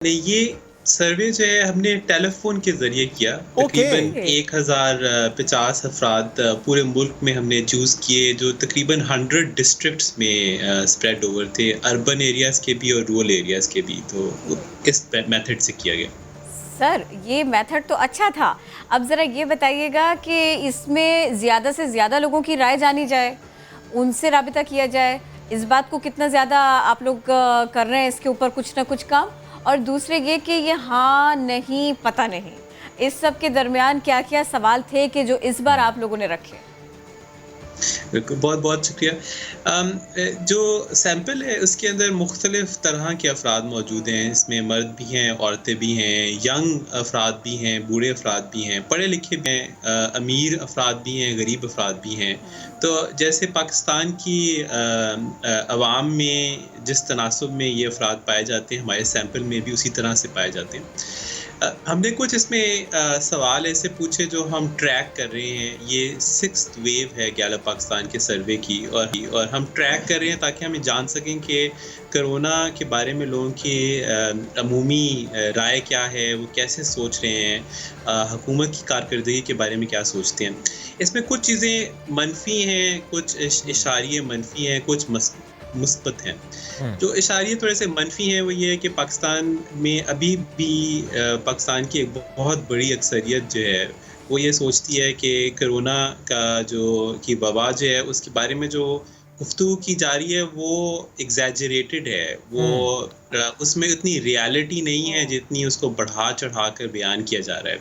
नहीं, ये सर्वे जो है हमने टेलीफ़ोन के ज़रिए किया। ओके। तकरीबन 1050 अफ़राद पूरे मुल्क में हमने चूज़ किए, जो तकरीबन 100 डिस्ट्रिक्ट्स में spread over the, urban areas के भी और रूरल एरियाज़ के भी। तो वो इस मेथड से किया गया। सर, ये मेथड तो अच्छा था। अब ज़रा ये बताइएगा कि इसमें ज़्यादा से ज़्यादा लोगों की राय जानी जाए, उनसे राबिता किया जाए। इस बात को कितना ज़्यादा आप लोग कर रहे हैं इसके ऊपर कुछ ना कुछ काम? और दूसरे ये कि ये हाँ, नहीं, पता नहीं, इस सब के दरमियान क्या-क्या सवाल थे कि जो इस बार आप लोगों ने रखे? बिल्कुल, बहुत-बहुत शुक्रिया। जो सैंपल है उसके अंदर मुख्तलिफ़ तरह के अफ़राद मौजूद हैं। इसमें मर्द भी हैं, औरतें भी हैं, यंग अफ़राद भी हैं, बूढ़े अफ़राद भी हैं, पढ़े-लिखे भी हैं, अमीर अफ़राद भी हैं, गरीब अफ़राद भी हैं। तो जैसे पाकिस्तान की अवाम में जिस तनासुब में ये अफ़राद पाए जाते हैं, हमारे सैंपल में भी उसी तरह से पाए जाते हैं। हमने कुछ इसमें सवाल ऐसे पूछे जो हम ट्रैक कर रहे हैं। ये 6th वेव है गैलप पाकिस्तान के सर्वे की, और हम ट्रैक कर रहे हैं ताकि हम ये जान सकें कि कोरोना के बारे में लोगों की अमूमी राय क्या है, वो कैसे सोच रहे हैं, हुकूमत की कारकर्दगी के बारे में क्या सोचते हैं। इसमें कुछ चीज़ें मनफ़ी हैं, कुछ इशारिये मनफ़ी हैं, कुछ मुस्बत हैं। हुँ। जो इशारे थोड़े से मनफ़ी हैं वो ये है कि पाकिस्तान में अभी भी पाकिस्तान की एक बहुत बड़ी अक्सरियत जो है वो ये सोचती है कि कोरोना का जो की वबा जो है उसके बारे में जो गुफ्तगू की जा रही है वो एग्ज़ैजरेटेड है। वो हुँ। उसमें उतनी रियलिटी नहीं है जितनी उसको बढ़ा-चढ़ा कर बयान किया जा रहा है।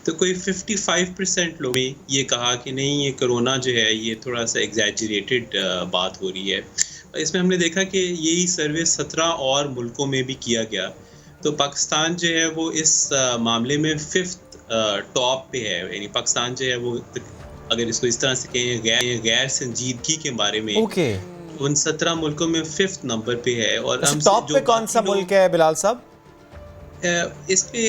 तो कोई 55% लोगों ने ये कहा कि नहीं, ये कोरोना जो है ये थोड़ा-सा एग्ज़ैजरेटेड बात हो रही है। इसमें हमने देखा कि यही सर्वे 17 और मुल्कों में भी किया गया। तो पाकिस्तान जो है वो इस मामले में 5th टॉप पे है। यानी पाकिस्तान जो है वो अगर इसको इस तरह से कहें गैर संजीदगी के बारे में ओके। उन 17 मुल्कों में 5th नंबर पे है। और वैसे हमसे टॉप जो पे कौन-सा बाकी लोग मुल्क है बिलाल साहब? इस पे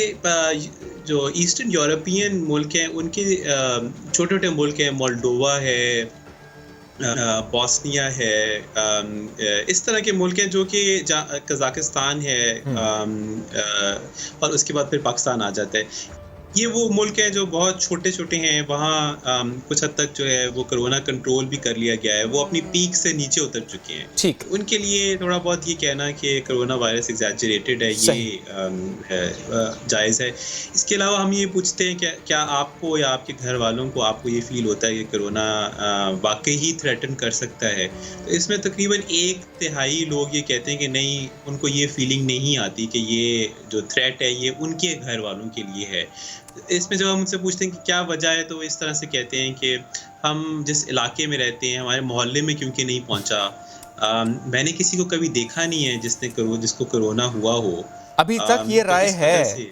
जो ईस्टर्न यूरोपियन मुल्क हैं उनके छोटे-छोटे मुल्क हैं, मोल्डोवा है, बॉस्निया है, इस तरह के मुल्क हैं जो कि कज़ाकिस्तान है, हुँ। और उसके बाद फिर पाकिस्तान आ जाता है। ये वो मुल्क हैं जो बहुत छोटे-छोटे हैं, वहाँ कुछ हद तक जो है वो कोरोना कंट्रोल भी कर लिया गया है, वो अपनी पीक से नीचे उतर चुके हैं। ठीक। उनके लिए थोड़ा बहुत ये कहना कि कोरोना वायरस एग्ज़ैजरेटेड है, ये सही। है जायज़ है। इसके अलावा हम ये पूछते हैं क्या आपको या आपके घर वालों को आपको ये फ़ील होता है कि कोरोना वाक़ई ही थ्रेटन कर सकता है? तो इसमें तकरीबन 1/3 लोग ये कहते हैं कि नहीं, उनको ये फ़ीलिंग नहीं आती कि ये जो थ्रेट है ये उनके घर वालों के लिए है। इसमें जब हम उनसे पूछते हैं कि क्या वजह है, तो वो इस तरह से कहते हैं कि हम जिस इलाके में रहते हैं, हमारे मोहल्ले में क्योंकि नहीं पहुँचा। मैंने किसी को कभी देखा नहीं है जिसको कोरोना हुआ हो। अभी तक ये तो राय इस तरह है। से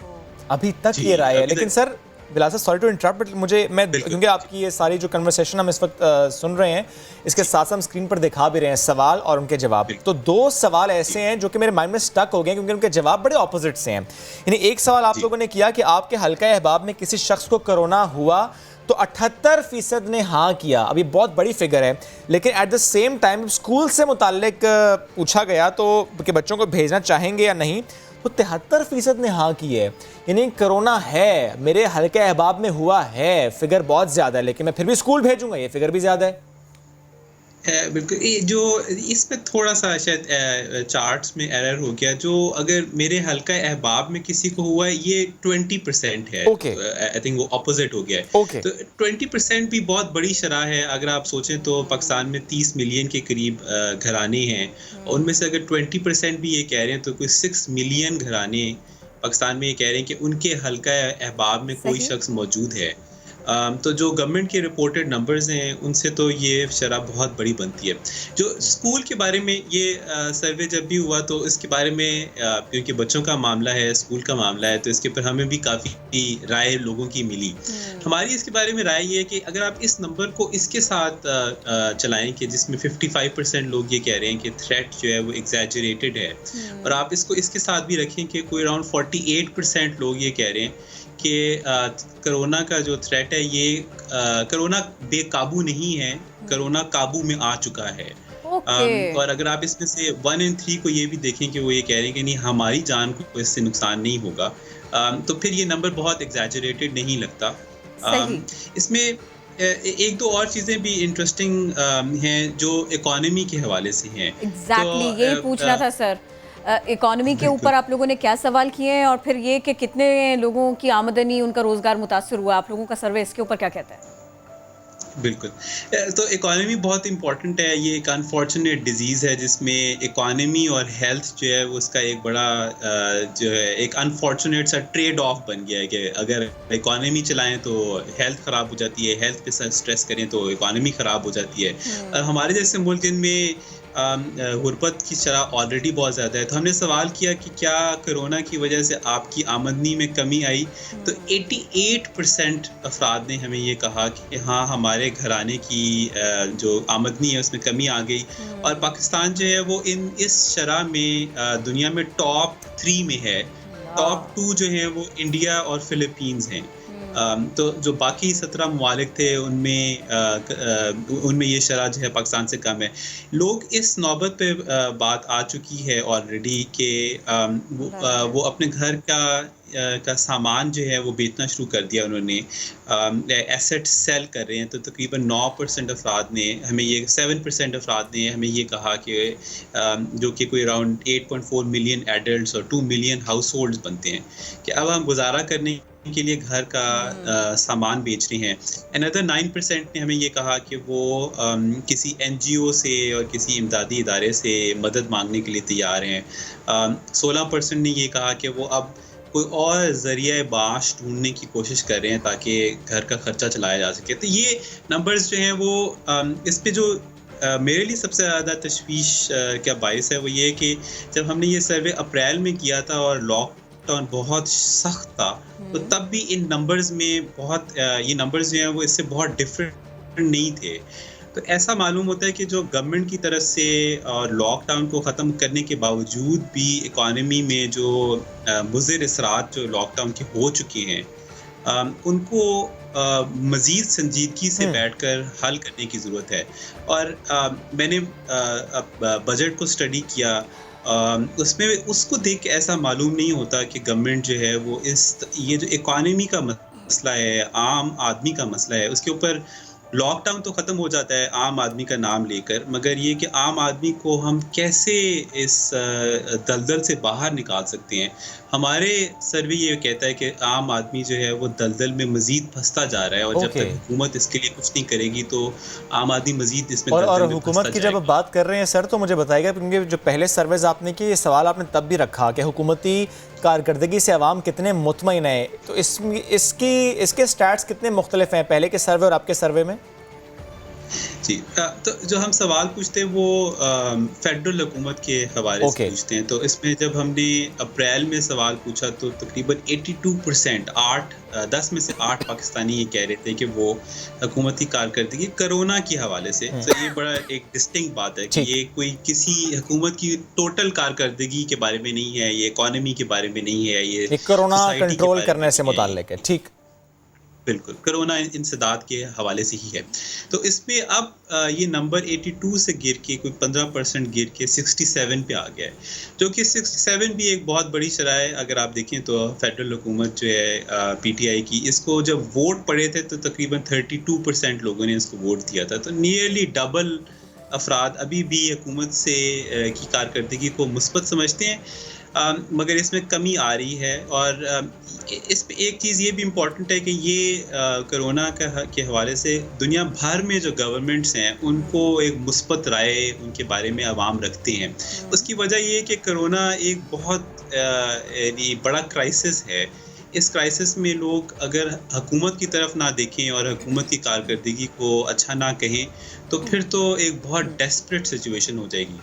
अभी तक जी, ये राय है। अभी लेकिन तक सर बिलाल साहब, सॉरी टू इंटरप्ट, बट मैं बिल्कुल। क्योंकि आपकी ये सारी जो कन्वर्सेशन हम इस वक्त सुन रहे हैं, इसके जी, साथ हम स्क्रीन पर दिखा भी रहे हैं सवाल और उनके जवाब। बिल्कुल। तो 2 सवाल जी, ऐसे हैं जो कि मेरे माइंड में स्टक हो गए क्योंकि उनके जवाब बड़े ऑपोजिट से हैं। यानी एक सवाल आप जी, लोगों ने किया कि आपके हल्का अहबाब में किसी शख्स को कोरोना हुआ, तो 78% ने हाँ किया। अब ये बहुत बड़ी फिगर है, लेकिन at the same time school से मुताल्लिक पूछा गया तो कि बच्चों को भेजना चाहेंगे या नहीं, तो 73% ने हाँ की है। यानी कोरोना है, मेरे हल्के अहबाब में हुआ है, फिगर बहुत ज़्यादा है, लेकिन मैं फिर भी स्कूल भेजूंगा, ये फिगर भी ज़्यादा है। बिल्कुल, ये जो इसमें थोड़ा-सा शायद चार्ट्स में एरर हो गया। जो अगर मेरे हल्का अहबाब में किसी को हुआ है, ये 20% है। ओके। आई थिंक वो ऑपोज़िट हो गया है। ओके। तो 20% भी बहुत बड़ी शरह है। अगर आप सोचें तो पाकिस्तान में 30 मिलियन के करीब घराने हैं। उनमें से अगर 20% भी ये कह रहे हैं तो कोई 6 मिलियन घराने पाकिस्तान में ये कह रहे हैं कि उनके हल्का अहबाब में कोई सही। शख्स मौजूद है। तो जो गवर्नमेंट के रिपोर्टेड नंबर्स हैं उनसे तो ये शरह बहुत बड़ी बनती है। जो स्कूल के बारे में ये सर्वे जब भी हुआ तो इसके बारे में क्योंकि बच्चों का मामला है, स्कूल का मामला है, तो इसके ऊपर हमें भी काफ़ी राय लोगों की मिली। हमारी इसके बारे में राय ये है कि अगर आप इस नंबर को इसके साथ चलाएँ कि जिसमें 55% लोग ये कह रहे हैं कि थ्रेट जो है वो एग्ज़ैजरेटेड है, और आप इसको इसके साथ भी रखें कि कोई अराउंड 48% लोग ये कह रहे हैं कि कोरोना का जो थ्रेट है ये कोरोना बेकाबू नहीं है, कोरोना काबू में आ चुका है। ओके। और अगर आप इसमें से 1 इन 3 को ये भी देखें कि वो ये कह रहे हैं कि नहीं हमारी जान को इससे नुकसान नहीं होगा, तो फिर ये नंबर बहुत एग्जैजरेटेड नहीं लगता। सही। इसमें एक दो और चीज़ें भी इंटरेस्टिंग हैं जो इकोनॉमी के हवाले से हैं। तो एग्जैक्टली यही पूछना था सर। इकोनॉमी के बिल्कुल। ऊपर आप लोगों ने क्या सवाल किए हैं और फिर ये कि कितने लोगों की आमदनी, उनका रोजगार मुतासर हुआ, आप लोगों का सर्वे इसके ऊपर क्या कहता है? बिल्कुल। तो इकोनॉमी बहुत इम्पोर्टेंट है। ये एक अनफॉर्चुनेट डिज़ीज़ है जिसमें इकोनॉमी और हेल्थ जो है वो उसका एक बड़ा जो है एक अनफॉर्चुनेट सा ट्रेड ऑफ बन गया है कि अगर इकोनॉमी चलाएं तो हेल्थ ख़राब हो जाती है, हेल्थ पे स्ट्रेस करें तो इकोनॉमी ख़राब हो जाती है। हमारे जैसे मुल्क जिनमें गुर्बत की शरह ऑलरेडी बहुत ज़्यादा है, तो हमने सवाल किया कि क्या कोरोना की वजह से आपकी आमदनी में कमी आई? तो 88% अफराद ने हमें ये कहा कि हाँ, हमारे घराने की जो आमदनी है उसमें कमी आ गई। और पाकिस्तान जो है वो इस शरह में दुनिया में टॉप 3 में है। टॉप 2 जो हैं वो इंडिया और फिलीपींस हैं। तो जो बाकी 17 ममालिक थे उनमें ये शरह जो है पाकिस्तान से कम है। लोग इस नौबत पे बात आ चुकी है ऑलरेडी कि वो अपने घर का सामान जो है वो बेचना शुरू कर दिया उन्होंने, एसेट सेल कर रहे हैं। तो तकरीबन 9% अफराद ने हमें ये 7% अफराद ने हमें ये कहा कि जो कि कोई अराउंड 8.4 मिलियन एडल्ट्स और 2 मिलियन हाउस होल्ड्स बनते हैं कि अब हम गुजारा करने के लिए घर का सामान बेच रहे हैं। अनदर 9% ने हमें ये कहा कि वो किसी NGO से और किसी इमदादी इदारे से मदद मांगने के लिए तैयार हैं। 16% ने ये कहा कि वो अब कोई और ज़रिया बाश ढूंढने की कोशिश कर रहे हैं ताकि घर का खर्चा चलाया जा सके। तो ये नंबर्स जो हैं वो इस पे जो मेरे लिए सबसे ज़्यादा तशवीश क्या बाइस है वो ये कि जब हमने ये सर्वे अप्रैल में किया था और लॉकडाउन बहुत सख्त था, तो तब भी इन नंबर्स में बहुत ये नंबर्स जो हैं वो इससे बहुत डिफरेंट नहीं थे। तो ऐसा मालूम होता है कि जो गवर्नमेंट की तरफ से और लॉकडाउन को ख़त्म करने के बावजूद भी इकॉनमी में जो मुज़िर असरात जो लॉकडाउन के हो चुके हैं, उनको मज़ीद संजीदगी से बैठकर हल करने की ज़रूरत है। और मैंने बजट को स्टडी किया, उसमें उसको देख के ऐसा मालूम नहीं होता कि गवर्नमेंट जो है वो ये जो इकॉनमी का मसला है, आम आदमी का मसला है, उसके ऊपर लॉकडाउन तो ख़त्म हो जाता है आम आदमी का नाम लेकर, मगर ये कि आम आदमी को हम कैसे इस दलदल से बाहर निकाल सकते हैं। हमारे सर्वे ये कहता है कि आम आदमी जो है वो दलदल में मज़ीद फंसता जा रहा है और जब तक हुकूमत इसके लिए कुछ नहीं करेगी तो आम आदमी मज़ीद इसमें और हुकूमत की जब बात कर रहे हैं सर, तो मुझे बताइएगा, क्योंकि जो पहले सर्वेज आपने किए, ये सवाल आपने तब भी रखा कि हुकूमती कारकर्दगी से आवाम कितने मुतमईन है, तो इसके स्टैट्स कितने मुख्तलिफ हैं पहले के सर्वे और आपके सर्वे में? जी, तो जो हम सवाल पूछते हैं वो फेडरल हुकूमत के हवाले से पूछते हैं। तो इसमें जब हमने अप्रैल में सवाल पूछा तो तकरीबन 82% 10 में से 8 पाकिस्तानी ये कह रहे थे कि वो हुकूमती कारकर्दगी कोरोना के हवाले से। तो ये बड़ा एक डिस्टिंक्ट बात है कि ये कोई किसी हुकूमत की टोटल कारकर्दगी के बारे में नहीं है, ये इकॉनमी के बारे में नहीं है, ये कोरोना कंट्रोल करने से मुताल्लिक है। ठीक, बिल्कुल, कोरोना इंसदाद के हवाले से ही है। तो इसमें अब ये नंबर 82 से गिर के कोई 15% गिर के 67 पे आ गया है, जो कि 67 भी एक बहुत बड़ी शरह है। अगर आप देखें तो फेडरल हुकूमत जो है PTI की, इसको जब वोट पड़े थे तो तकरीबन 32% लोगों ने इसको वोट दिया था। तो नियरली डबल अफराद अभी भी हुकूमत से की कारकर्दगी को मुस्बत समझते हैं, मगर इसमें कमी आ रही है। और इस पे एक चीज़ ये भी इम्पॉर्टेंट है कि ये कोरोना के हवाले से दुनिया भर में जो गवर्नमेंट्स हैं उनको एक मुस्बत राय उनके बारे में आवाम रखते हैं। उसकी वजह ये है कि कोरोना एक बहुत बड़ा क्राइसिस है। इस क्राइसिस में लोग अगर हुकूमत की तरफ ना देखें और हुकूमत की कारकर्दगी को अच्छा ना कहें तो फिर तो एक बहुत डेस्परेट सिचुएशन हो जाएगी।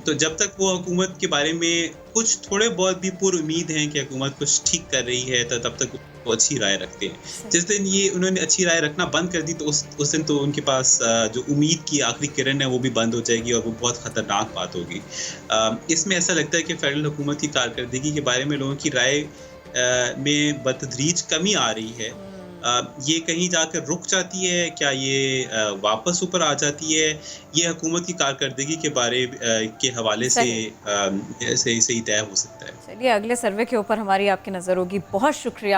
तो जब तक वो हुकूमत के बारे में कुछ थोड़े बहुत भी पुर उम्मीद हैं कि हुकूमत कुछ ठीक कर रही है, तो तब तक वो अच्छी राय रखते हैं। जिस दिन ये उन्होंने अच्छी राय रखना बंद कर दी तो उस दिन तो उनके पास जो उम्मीद की आखिरी किरण है वो भी बंद हो जाएगी और वो बहुत ख़तरनाक बात होगी। इसमें ऐसा लगता है कि फेडरल हुकूमत की कारकर्दगी के बारे में लोगों की राय में बतदरीज कमी आ रही है। ये कहीं जाकर रुक जाती है, क्या ये वापस ऊपर आ जाती है, ये हुकूमत की कारकर्दगी के बारे के हवाले से सही। सही तय हो सकता है। चलिए अगले सर्वे के ऊपर हमारी आपकी नज़र होगी। बहुत शुक्रिया।